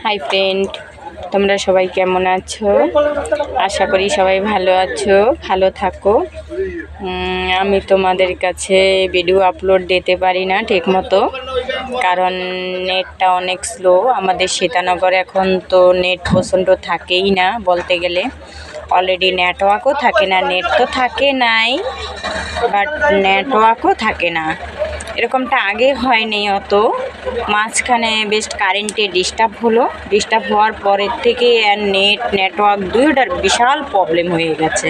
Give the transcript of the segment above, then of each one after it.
Hi friend, তোমরা সবাই কেমন আছো? আশা করি সবাই ভালো আছো, ভালো থাকো। আমি তোমাদের কাছে ভিডিও আপলোড দিতে পারি না ঠিকমতো, কারণ নেটটা অনেক স্লো। আমাদের সীতানগরে এখন তো নেট প্রচণ্ড থাকেই না বলতে গেলে। অলরেডি নেটওয়ার্কও থাকে না, নেট তো থাকে নাই, বাট নেটওয়ার্কও থাকে না। এরকমটা আগে হয়নি অত, মাঝখানে বেশ কারেন্টে ডিস্টার্ব হলো। ডিস্টার্ব হওয়ার পরের থেকে আর নেটওয়ার্ক দুইটার বিশাল প্রবলেম হয়ে গেছে।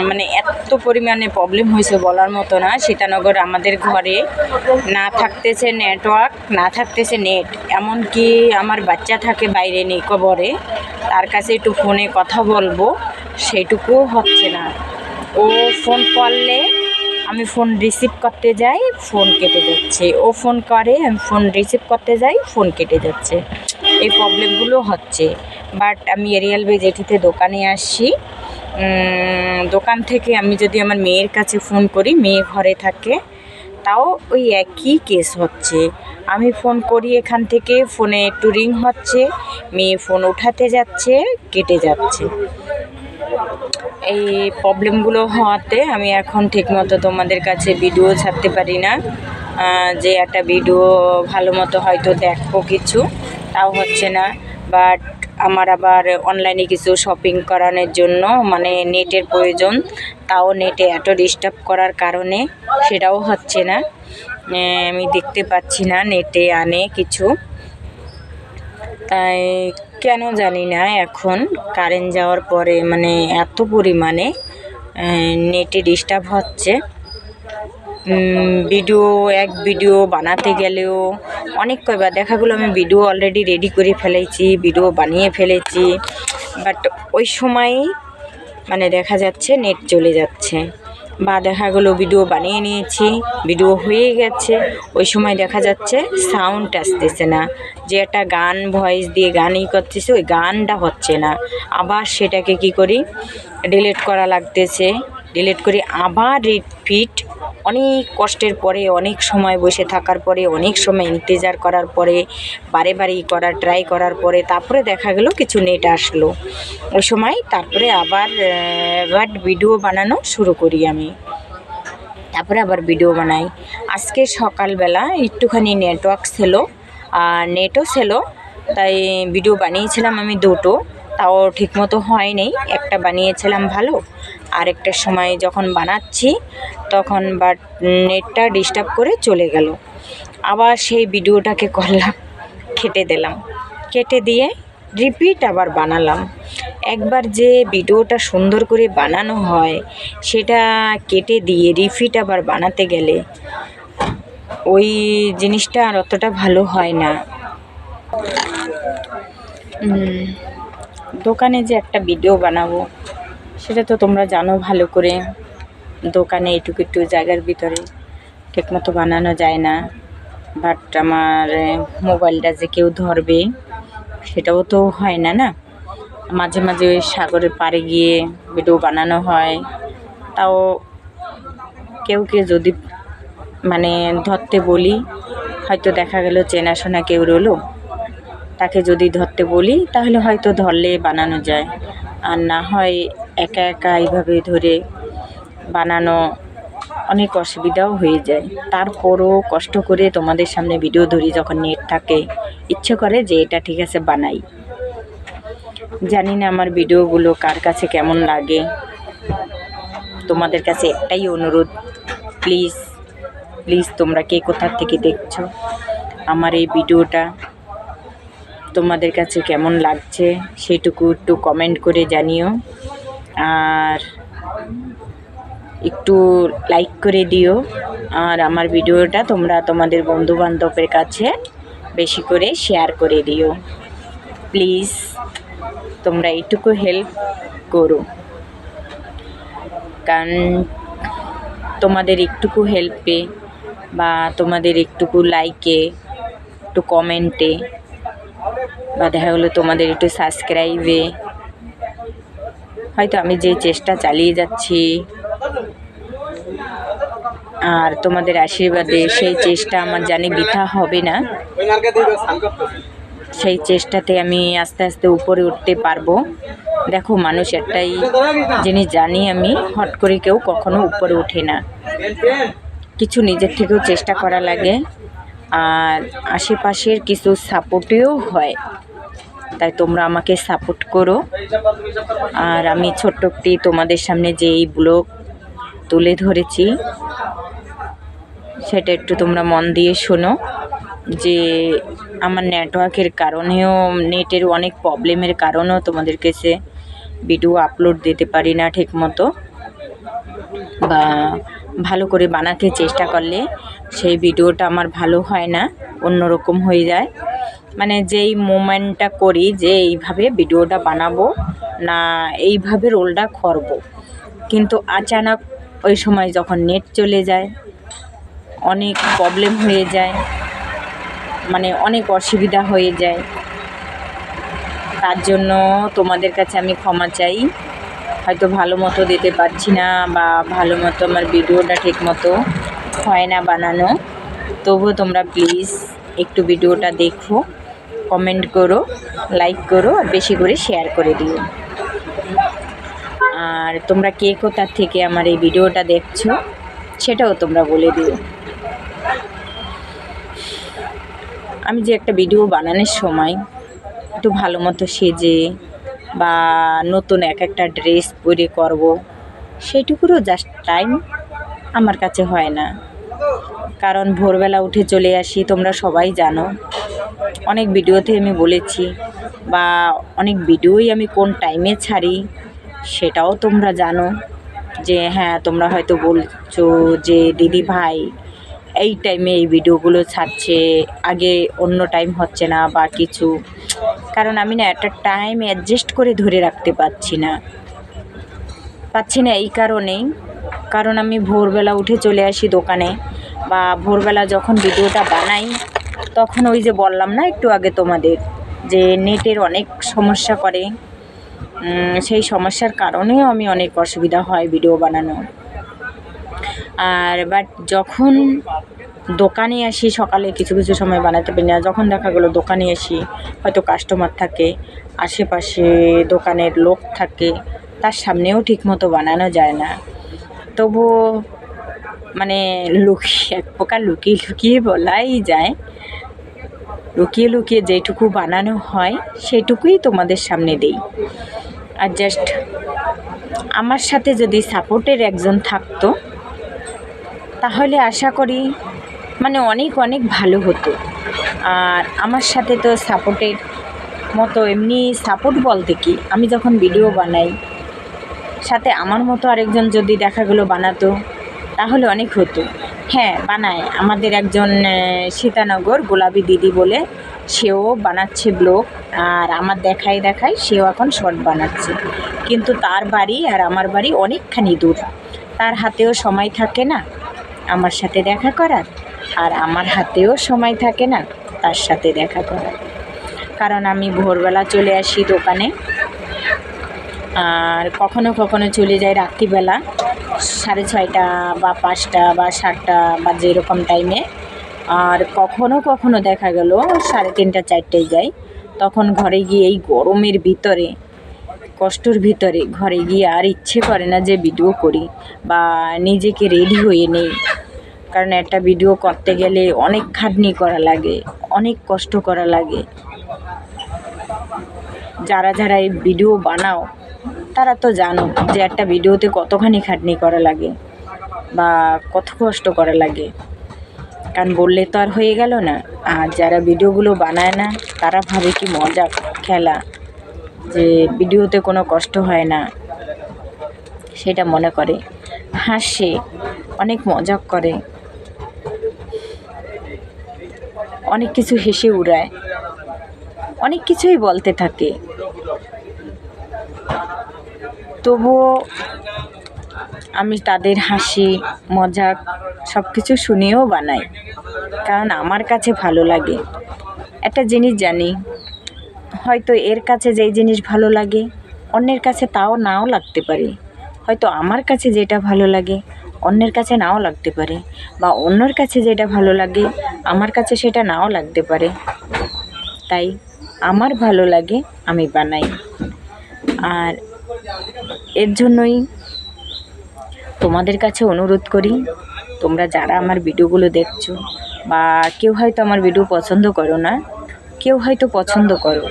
মানে এত পরিমাণে প্রবলেম হয়েছে বলার মতো না। সীতানগর আমাদের ঘরে না থাকতেছে নেটওয়ার্ক, না থাকতেছে নেট। এমনকি আমার বাচ্চা থাকে বাইরে নিকোবরে, তার কাছে একটু ফোনে কথা বলবো সেইটুকুও হচ্ছে না। ও ফোন করলে আমি ফোন রিসিভ করতে যাই, ফোন কেটে যাচ্ছে। ও ফোন করে, আমি ফোন রিসিভ করতে যাই, ফোন কেটে যাচ্ছে। এই প্রবলেমগুলো হচ্ছে। বাট আমি এরিয়াল বে জেঠিতে দোকানে আসছি। দোকান থেকে আমি যদি আমার মেয়ের কাছে ফোন করি, মেয়ে ঘরে থাকে, তাও ওই একই কেস হচ্ছে। আমি ফোন করি এখান থেকে, ফোনে একটু রিং হচ্ছে, মেয়ে ফোন উঠাতে যাচ্ছে, কেটে যাচ্ছে। এই প্রবলেমগুলো হওয়াতে আমি এখন ঠিকমতো তোমাদের কাছে ভিডিও ছাড়তে পারি না। যে একটা ভিডিও ভালো মতো হয়তো দেখো কিছু, তাও হচ্ছে না। বাট আমার আবার অনলাইনে কিছু শপিং করানোর জন্য মানে নেটের প্রয়োজন, তাও নেটে এত ডিস্টার্ব করার কারণে সেটাও হচ্ছে না। আমি দেখতে পাচ্ছি না নেটে আনে কিছু, তাই কেন জানি না এখন কারেন্ট যাওয়ার পরে মানে এত পরিমাণে নেটে ডিস্টার্ব হচ্ছে। এক ভিডিও বানাতে গেলেও অনেক কয়বার দেখাগুলো আমি ভিডিও অলরেডি রেডি করে ফেলেছি, ভিডিও বানিয়ে ফেলেছি, বাট ওই সময়ই মানে দেখা যাচ্ছে নেট চলে যাচ্ছে। বা দেখা গেলো ভিডিও বানিয়ে নিয়েছি, ভিডিও হয়ে গেছে, ওই সময় দেখা যাচ্ছে সাউন্ড আসতেছে না। যে একটা গান ভয়েস দিয়ে গানই করতেছে, ওই গানটা হচ্ছে না। আবার সেটাকে কি করি, ডিলিট করা লাগতেছে। ডিলিট করে আবার রিপিট, অনেক কষ্টের পরে, অনেক সময় বসে থাকার পরে, অনেক সময় ইন্তজার করার পরে, বারে ট্রাই করার পরে তারপরে দেখা গেল কিছু নেট আসলো। ওই সময় তারপরে আবার ভিডিও বানানো শুরু করি আমি, তারপরে আবার ভিডিও বানাই। আজকে সকালবেলা একটুখানি নেটওয়ার্ক ছিল আর নেটও ছিল, তাই ভিডিও বানিয়েছিলাম আমি দুটো, তাও ঠিকমতো হয়নি। একটা বানিয়েছিলাম ভালো, আরেকটার সময় যখন বানাচ্ছি তখন বাট নেটটা ডিস্টার্ব করে চলে গেল। আবার সেই ভিডিওটাকে করলাম, কেটে দিলাম, কেটে দিয়ে রিপিট আবার বানালাম। একবার যে ভিডিওটা সুন্দর করে বানানো হয় সেটা কেটে দিয়ে রিপিট আবার বানাতে গেলে ওই জিনিসটা আর অতটা ভালো হয় না। দোকানে যে একটা ভিডিও বানাবো সেটা তো তোমরা জানো ভালো করে, দোকানে একটু জায়গার ভিতরে ঠিকমতো বানানো যায় না। বাট আমার মোবাইলটা যে কেউ ধরবে সেটাও তো হয় না। না, মাঝে মাঝে ওই সাগরের পাড়ে গিয়ে ভিডিও বানানো হয়, তাও কেউ যদি মানে ধরতে বলি, হয়তো দেখা গেল চেনাশোনা কেউ রইলো, তাকে যদি ধরতে বলি তাহলে হয়তো ধরলে বানানো যায়, আর না হয় একা একা এইভাবে ধরে বানানো অনেক অসুবিধাও হয়ে যায়। তারপরও কষ্ট করে তোমাদের সামনে ভিডিও ধরি যখন নেট থাকে, ইচ্ছে করে যে এটা ঠিক আছে বানাই। জানি না আমার ভিডিওগুলো কার কাছে কেমন লাগে। তোমাদের কাছে একটাই অনুরোধ, প্লিজ প্লিজ তোমরা কে কোথা থেকে দেখছো আমার এই ভিডিওটা, তোমাদের কাছে কেমন লাগছে সেটুকু একটু কমেন্ট করে জানিও, আর একটু লাইক করে দিও। আর আমার ভিডিওটা তোমরা তোমাদের বন্ধুবান্ধবের কাছে বেশি করে শেয়ার করে দিও। প্লিজ তোমরা এইটুকু হেল্প করো, কারণ তোমাদের একটুকু হেল্পে বা তোমাদের একটুকু লাইকে, একটু কমেন্টে, বা দেখা গেলো তোমাদের একটু সাবস্ক্রাইবে হয়তো আমি যে চেষ্টা চালিয়ে যাচ্ছি আর তোমাদের আশীর্বাদে সেই চেষ্টা আমার জানি বৃথা হবে না। সেই চেষ্টাতে আমি আস্তে আস্তে উপরে উঠতে পারবো। দেখো, মানুষ একটাই জিনিস জানি আমি, হট করে কেউ কখনো উপরে ওঠে না, কিছু নিজের থেকেও চেষ্টা করা লাগে, আর আশেপাশের কিছু সাপোর্টেও হয়। তাই তোমরা আমাকে সাপোর্ট করো। আর আমি ছোট্ট একটি তোমাদের সামনে যে এই ব্লগ তুলে ধরেছি সেটা একটু তোমরা মন দিয়ে শোনো। যে আমার নেটওয়ার্কের কারণেও, নেটের অনেক প্রবলেমের কারণেও তোমাদের কাছে ভিডিও আপলোড দিতে পারি না ঠিক মতো, বা ভালো করে বানাতে চেষ্টা করলে সেই ভিডিওটা আমার ভালো হয় না, অন্যরকম হয়ে যায়। মানে যেই মোমেন্টটা করি যে এইভাবে ভিডিওটা বানাবো না, এইভাবে রোলটা করবো, কিন্তু আচানক ওই সময় যখন নেট চলে যায় অনেক প্রবলেম হয়ে যায়, মানে অনেক অসুবিধা হয়ে যায়। তার জন্য তোমাদের কাছে আমি ক্ষমা চাই। হয়তো ভালো মতো দিতে পারছি না, বা ভালো মতো আমার ভিডিওটা ঠিক মতো হয় না বানানো, তবুও তোমরা প্লিজ একটু ভিডিওটা দেখো, কমেন্ট করো, লাইক করো, আর বেশি করে শেয়ার করে দিও। আর তোমরা কে কোথা থেকে আমার এই ভিডিওটা দেখছো সেটাও তোমরা বলে দিও। আমি যে একটা ভিডিও বানানোর সময় একটু ভালো মতো সেজে বা নতুন একটা ড্রেস পরে করব, সেইটুকুরও জাস্ট টাইম আমার কাছে হয় না। কারণ ভোরবেলা উঠে চলে আসি, তোমরা সবাই জানো, অনেক ভিডিওতে আমি বলেছি, বা অনেক ভিডিওই আমি কোন টাইমে ছাড়ি সেটাও তোমরা জানো। যে হ্যাঁ, তোমরা হয়তো বলছো যে দিদি ভাই এই টাইমে এই ভিডিওগুলো ছাড়ছে, আগে অন্য টাইম হচ্ছে না বা কিছু। কারণ আমি না একটা টাইম অ্যাডজাস্ট করে ধরে রাখতে পারছি না এই কারণেই, কারণ আমি ভোরবেলা উঠে চলে আসি দোকানে, বা ভোরবেলা যখন ভিডিওটা বানাই তখন ওই যে বললাম না একটু আগে তোমাদের, যে নেটের অনেক সমস্যা করে, সেই সমস্যার কারণেও আমি অনেক অসুবিধা হয় ভিডিও বানানো। আর বাট যখন দোকানে আসি সকালে কিছু কিছু সময় বানাতে পারি না, যখন দেখা গেলো দোকানে আসি হয়তো কাস্টমার থাকে, আশেপাশে দোকানের লোক থাকে, তার সামনেও ঠিকমতো বানানো যায় না। তবুও মানে এক প্রকার লুকিয়ে লুকিয়ে বলাই যায়, লুকিয়ে লুকিয়ে যেটুকু বানানো হয় সেটুকুই তোমাদের সামনে দিই। আর জাস্ট আমার সাথে যদি সাপোর্টের একজন থাকতো তাহলে আশা করি মানে অনেক অনেক ভালো হতো। আর আমার সাথে তো সাপোর্টের মতো, এমনি সাপোর্ট বলতে কি, আমি যখন ভিডিও বানাই সাথে আমার মতো আরেকজন যদি দেখা গেলো বানাতো তাহলে অনেক হতো। হ্যাঁ, বানায় আমাদের একজন সীতানগর গোলাপি দিদি বলে, সেও বানাচ্ছে ব্লগ, আর আমার দেখাই সেও এখন শর্ট বানাচ্ছে, কিন্তু তার বাড়ি আর আমার বাড়ি অনেকখানি দূর, তার হাতেও সময় থাকে না আমার সাথে দেখা করার, আর আমার হাতেও সময় থাকে না তার সাথে দেখা করার। কারণ আমি ভোরবেলা চলে আসি দোকানে, আর কখনো কখনো চলে যাই রাত্রিবেলা 6:30 বা 5টা বা 7টা বা যেরকম টাইমে, আর কখনো কখনো দেখা গেল 3:30 4টায় যাই। তখন ঘরে গিয়ে এই গরমের ভিতরে, কষ্টর ভিতরে ঘরে গিয়ে আর ইচ্ছে করে না যে ভিডিও করি বা নিজেকে রেডি হয়ে নেই। কারণ একটা ভিডিও করতে গেলে অনেক খাটনি করা লাগে, অনেক কষ্ট করা লাগে। যারা যারা এই ভিডিও বানাও তারা তো জানো যে একটা ভিডিওতে কতখানি খাটনি করা লাগে বা কত কষ্ট করা লাগে। কারণ বললে তো আর হয়ে গেল না। আর যারা ভিডিওগুলো বানায় না তারা ভাবে কি মজা খেলা, যে ভিডিওতে কোনো কষ্ট হয় না, সেটা মনে করে, হাসে, অনেক মজাক করে, অনেক কিছু হেসে উড়ায়, অনেক কিছুই বলতে থাকে। তবুও আমি তাদের হাসি মজাক সব কিছু শুনেও বানাই, কারণ আমার কাছে ভালো লাগে। একটা জিনিস জানি, হয়তো এর কাছে যেই জিনিস ভালো লাগে অন্যের কাছে তাও নাও লাগতে পারে, হয়তো আমার কাছে যেটা ভালো লাগে অন্যের কাছে নাও লাগতে পারে, বা অন্যের কাছে যেটা ভালো লাগে আমার কাছে সেটা নাও লাগতে পারে। তাই আমার ভালো লাগে আমি বানাই। আর এর জন্যই তোমাদের কাছে অনুরোধ করি, তোমরা যারা আমার ভিডিওগুলো দেখছো, বা কেউ হয়তো আমার ভিডিও পছন্দ করো না, কেউ হয়তো পছন্দ করো,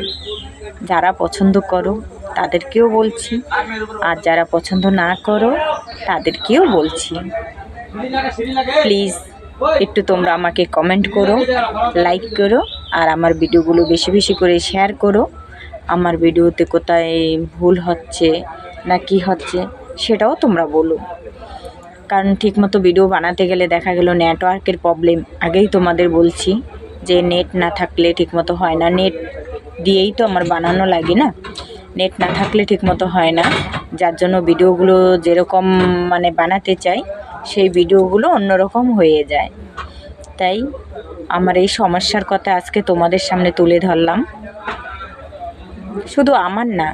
যারা পছন্দ করো তাদেরকেও বলছি, আর যারা পছন্দ না করো তাদেরকেও বলছি, প্লিজ একটু তোমরা আমাকে কমেন্ট করো, লাইক করো, আর আমার ভিডিওগুলো বেশি বেশি করে শেয়ার করো। আমার ভিডিওতে কোথায় ভুল হচ্ছে না কি হচ্ছে সেটাও তোমরা বলো, কারণ ঠিকমতো ভিডিও বানাতে গেলে দেখা গেল নেটওয়ার্কের প্রবলেম। আগেই তোমাদের বলছি যে নেট না থাকলে ঠিকমতো হয় না, নেট দিয়েই তো আমার বানানো লাগে না, নেট না থাকলে ঠিকমতো হয় না, যার জন্য ভিডিওগুলো যেরকম মানে বানাতে চাই সেই ভিডিওগুলো অন্যরকম হয়ে যায়। তাই আমার এই সমস্যার কথা আজকে তোমাদের সামনে তুলে ধরলাম। শুধু আমার না,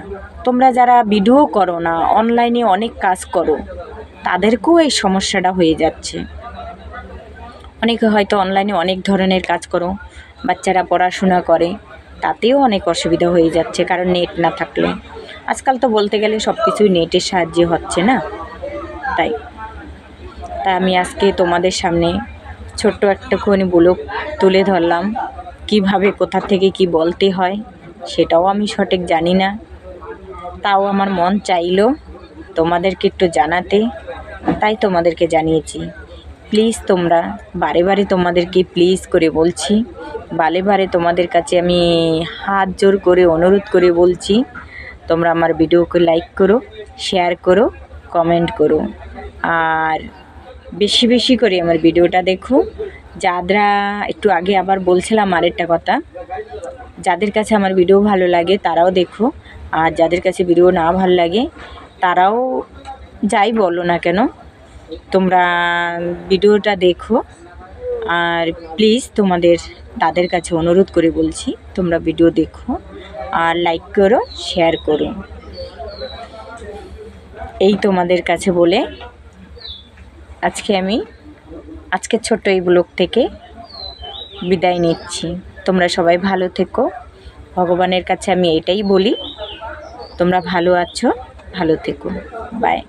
তোমরা যারা ভিডিও করো না, অনলাইনে অনেক কাজ করো, তাদেরকেও এই সমস্যাটা হয়ে যাচ্ছে। অনেকে হয়তো অনলাইনে অনেক ধরনের কাজ করো, বাচ্চারা পড়াশোনা করে, তাতেও অনেক অসুবিধা হয়ে যাচ্ছে, কারণ নেট না থাকলে। আজকাল তো বলতে গেলে সব কিছুই নেটের সাহায্যে হচ্ছে না। তাই আমি আজকে তোমাদের সামনে ছোট্ট একটুখানি ব্লগ তুলে ধরলাম। কিভাবে কোথা থেকে কি বলতে হয় সেটাও আমি সঠিক জানি না, তাও আমার মন চাইলো তোমাদেরকে একটু জানাতে, তাই তোমাদেরকে জানিয়েছি। প্লিজ তোমরা, বারে বারে তোমাদেরকে প্লিজ করে বলছি, বারে বারে তোমাদের কাছে আমি হাত জোর করে অনুরোধ করে বলছি, তোমরা আমার ভিডিওকে লাইক করো, শেয়ার করো, কমেন্ট করো, আর বেশি বেশি করে আমার ভিডিওটা দেখো। যারা একটু আগে আবার বলছিলাম আরেকটা কথা, যাদের কাছে আমার ভিডিও ভালো লাগে তারাও দেখো, আর যাদের কাছে ভিডিও না ভালো লাগে তারাও যাই বলো না কেন তোমরা ভিডিওটা দেখো। আর প্লিজ তাদের কাছে অনুরোধ করে বলছি, তোমরা ভিডিও দেখো আর লাইক করো, শেয়ার করো। এই তোমাদের কাছে বলে আজকে ছোট্ট এই ব্লগ থেকে বিদায় নিচ্ছি। তোমরা সবাই ভালো থেকো, ভগবানের কাছে আমি এটাই বলি, তোমরা ভালো আছো, ভালো থেকো, বাই।